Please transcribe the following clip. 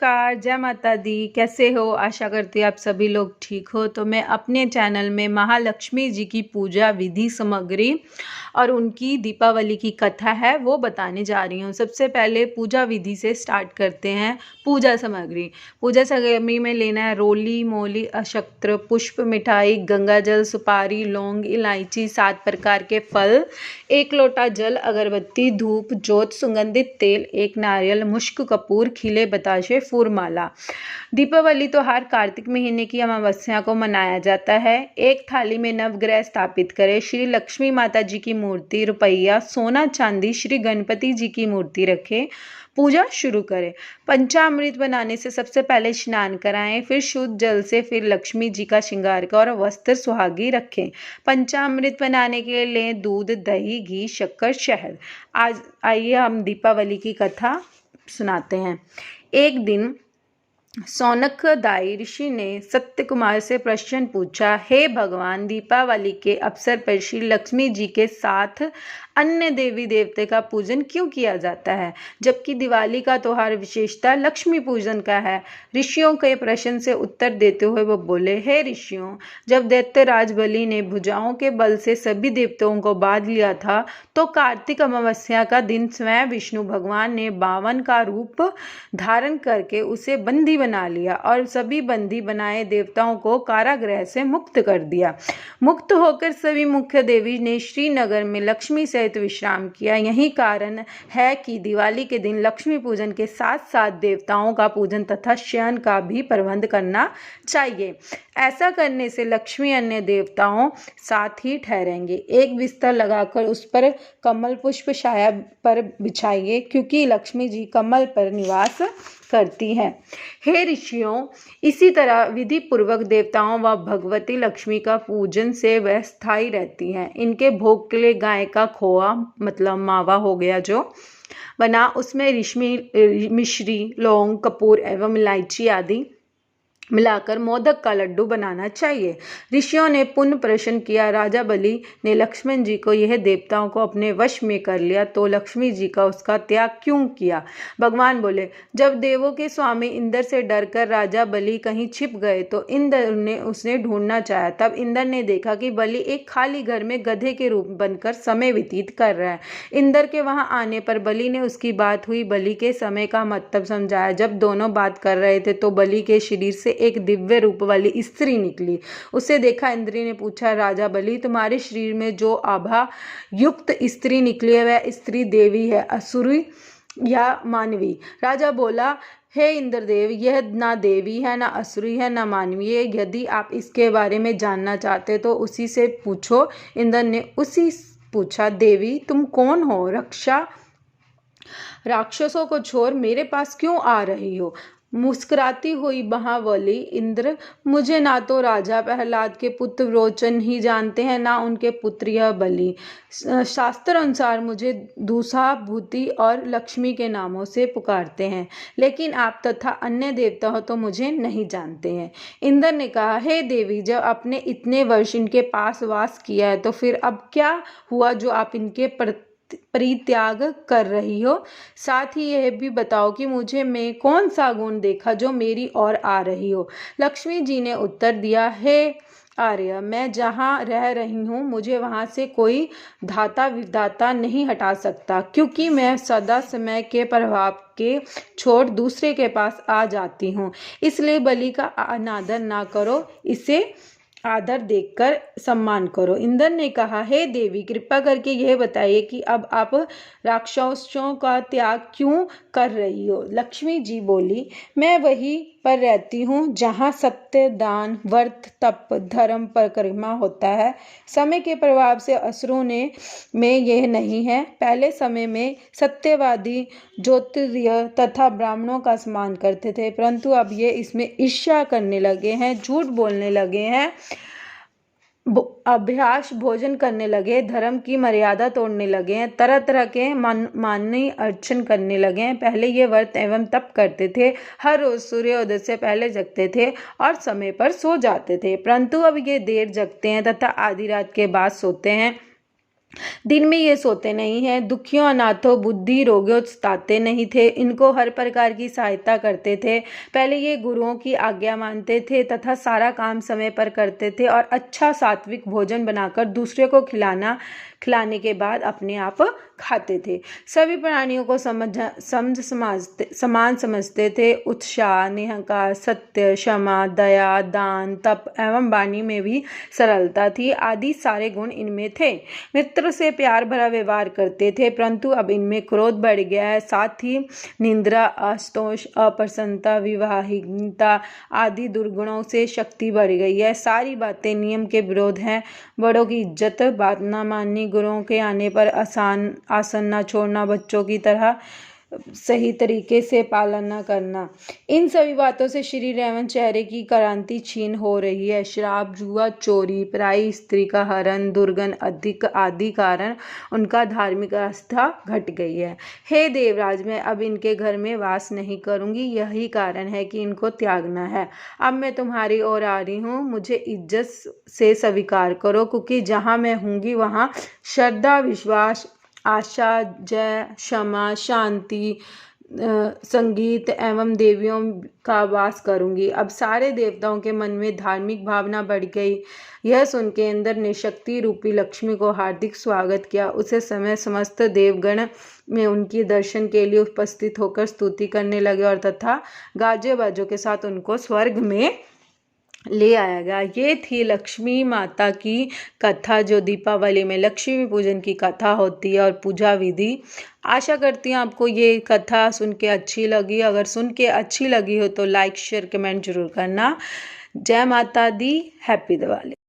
नमस्कार, जय माता दी। कैसे हो? आशा करती हूँ आप सभी लोग ठीक हो। तो मैं अपने चैनल में महालक्ष्मी जी की पूजा विधि सामग्री और उनकी दीपावली की कथा है वो बताने जा रही हूँ। सबसे पहले पूजा विधि से स्टार्ट करते हैं। पूजा सामग्री में लेना है रोली, मोली, अक्षत्र, पुष्प, मिठाई, गंगाजल, सुपारी, लौंग, इलायची, 7 प्रकार के फल, 1 लोटा जल, अगरबत्ती, धूप, जोत, सुगंधित तेल, 1 नारियल, मुश्क, कपूर, खिले बताशे, फूलमाला। दीपावली त्योहार कार्तिक महीने की अमावस्या को मनाया जाता है। एक थाली में नवग्रह स्थापित करें। श्री लक्ष्मी माता जी की मूर्ति, रुपया, सोना, चांदी, श्री गणपति जी की मूर्ति रखें। पूजा शुरू करें। पंचामृत बनाने से सबसे पहले स्नान कराएं, फिर शुद्ध जल से फिर लक्ष्मी जी का श्रृंगार कर और वस्त्र सुहागी रखें। पंचामृत बनाने के लिए दूध, दही, घी, शक्कर, शहद। आज आइए हम दीपावली की कथा सुनाते हैं। एक दिन सौनकदायी ऋषि ने सत्य कुमार से प्रश्न पूछा, हे भगवान, दीपावली के अवसर पर श्री लक्ष्मी जी के साथ अन्य देवी देवते का पूजन क्यों किया जाता है, जबकि दिवाली का त्योहार विशेषता लक्ष्मी पूजन का है। ऋषियों के प्रश्न से उत्तर देते हुए वो बोले, हे ऋषियों, जब दैत्यराज बलि ने भुजाओं के बल से सभी देवताओं को बांध लिया था, तो कार्तिक अमावस्या का दिन स्वयं विष्णु भगवान ने 52 का रूप धारण करके उसे बंदी बना लिया और सभी बंदी बनाए देवताओं को कारागृह से मुक्त कर दिया। मुक्त होकर सभी मुख्य देवी ने श्रीनगर में लक्ष्मी सहित विश्राम किया। यही कारण है कि दिवाली के दिन लक्ष्मी पूजन के साथ साथ देवताओं का पूजन तथा शयन का भी प्रबंध करना चाहिए। ऐसा करने से लक्ष्मी अन्य देवताओं साथ ही ठहरेंगे। एक बिस्तर लगाकर उस पर कमल पुष्प छाया पर बिछाइए, क्योंकि लक्ष्मी जी कमल पर निवास करती हैं। हे ऋषियों, इसी तरह विधि पूर्वक देवताओं व भगवती लक्ष्मी का पूजन से वह स्थायी रहती हैं। इनके भोग के लिए गाय का खोआ मतलब मावा हो गया जो बना, उसमें मिश्री, लौंग, कपूर एवं इलायची आदि मिलाकर मोदक का लड्डू बनाना चाहिए। ऋषियों ने पुनः प्रश्न किया, राजा बलि ने लक्ष्मण जी को यह देवताओं को अपने वश में कर लिया, तो लक्ष्मी जी का उसका त्याग क्यों किया? भगवान बोले, जब देवों के स्वामी इंद्र से डरकर राजा बलि कहीं छिप गए तो इंद्र ने उसे ढूंढना चाहा। तब इंद्र ने देखा कि बलि एक खाली घर में गधे के रूप बनकर समय व्यतीत कर रहा है। इंद्र के वहां आने पर बलि ने उसकी बात हुई, बलि के समय का मतलब समझाया। जब दोनों बात कर रहे थे तो बलि के शरीर से एक दिव्य रूप वाली स्त्री निकली। उसे देखा इंद्र ने पूछा, राजा बलि, तुम्हारे शरीर में जो आभा युक्त स्त्री निकली है वह स्त्री देवी है, असुरी या मानवी? राजा बोला, हे इंद्रदेव, यह ना देवी है, ना असुरी है, ना मानवी है। यदि आप इसके बारे में जानना चाहते तो उसी से पूछो। इंद्र ने उसी पूछा, देवी तुम कौन हो? राक्षसों को छोड़ मेरे पास क्यों आ रही हो? मुस्कुराती हुई महाबली, इंद्र, मुझे ना तो राजा प्रहलाद के पुत्र रोचन ही जानते हैं, ना उनके पुत्र यह बलि। शास्त्र अनुसार मुझे दूसा, भूति और लक्ष्मी के नामों से पुकारते हैं, लेकिन आप तथा अन्य देवता हो तो मुझे नहीं जानते हैं। इंद्र ने कहा, हे देवी, जब आपने इतने वर्ष इनके पास वास किया है तो फिर अब क्या हुआ जो आप इनके परित्याग कर रही हो? साथ ही यह भी बताओ कि मुझे में कौन सा गुण देखा जो मेरी ओर आ रही हो? लक्ष्मी जी ने उत्तर दिया, हे आर्य, मैं जहाँ रह रही हूँ मुझे वहाँ से कोई धाता विधाता नहीं हटा सकता, क्योंकि मैं सदा समय के प्रभाव के छोड़ दूसरे के पास आ जाती हूँ। इसलिए बलि का अनादर ना करो, इसे आदर देखकर सम्मान करो। इंद्र ने कहा, हे देवी, कृपा करके यह बताइए कि अब आप राक्षसों का त्याग क्यों कर रही हो? लक्ष्मी जी बोली, मैं वहीं पर रहती हूँ जहाँ सत्य, दान, व्रत, तप, धर्म परिक्रमा होता है। समय के प्रभाव से असुरों में यह नहीं है। पहले समय में सत्यवादी ज्योतिर्य तथा ब्राह्मणों का सम्मान करते थे, परंतु अब ये इसमें ईर्ष्या करने लगे हैं, झूठ बोलने लगे हैं, अभ्यास भोजन करने लगे, धर्म की मर्यादा तोड़ने लगे हैं, तरह तरह के माननीय अर्चन करने लगे हैं। पहले ये व्रत एवं तप करते थे, हर रोज सूर्योदय से पहले जगते थे और समय पर सो जाते थे, परंतु अब ये देर जगते हैं तथा आधी रात के बाद सोते हैं। दिन में ये सोते नहीं हैं, दुखियों अनाथों बुद्धि रोगियों सताते नहीं थे, इनको हर प्रकार की सहायता करते थे। पहले ये गुरुओं की आज्ञा मानते थे तथा सारा काम समय पर करते थे और अच्छा सात्विक भोजन बनाकर दूसरे को खिलाने के बाद अपने आप खाते थे। सभी प्राणियों को समान समझते थे। उत्साह, निहंकार, सत्य, क्षमा, दया, दान, तप एवं वाणी में भी सरलता थी आदि सारे गुण इनमें थे। मित्र से प्यार भरा व्यवहार करते थे, परंतु अब इनमें क्रोध बढ़ गया है। साथ ही निंद्रा, असंतोष, अप्रसन्नता, विवाहिता आदि दुर्गुणों से शक्ति बढ़ गई है। सारी बातें नियम के विरोध हैं। बड़ों की इज्जत, बात न माननी, गुरुओं के आने पर आसन न छोड़ना, बच्चों की तरह सही तरीके से पालन न करना, इन सभी बातों से शरीर एवं चेहरे की क्रांति छीन हो रही है। शराब, जुआ, चोरी, पराई स्त्री का हरण, दुर्गंध अधिक आदि कारण उनका धार्मिक आस्था घट गई है। हे देवराज, मैं अब इनके घर में वास नहीं करूंगी, यही कारण है कि इनको त्यागना है। अब मैं तुम्हारी ओर आ रही हूँ, मुझे इज्जत से स्वीकार करो, क्योंकि जहाँ मैं हूँगी वहाँ श्रद्धा, विश्वास, आशा, जय, क्षमा, शांति, संगीत एवं देवियों का वास करूंगी। अब सारे देवताओं के मन में धार्मिक भावना बढ़ गई। यह सुन के इंद्र ने शक्ति रूपी लक्ष्मी को हार्दिक स्वागत किया। उसे समय समस्त देवगण में उनकी दर्शन के लिए उपस्थित होकर स्तुति करने लगे और तथा गाजे बाजों के साथ उनको स्वर्ग में ले आया गया। ये थी लक्ष्मी माता की कथा, जो दीपावली में लक्ष्मी पूजन की कथा होती है और पूजा विधि। आशा करती हूँ आपको ये कथा सुन के अच्छी लगी। अगर सुन के अच्छी लगी हो तो लाइक, शेयर, कमेंट जरूर करना। जय माता दी, हैप्पी दिवाली।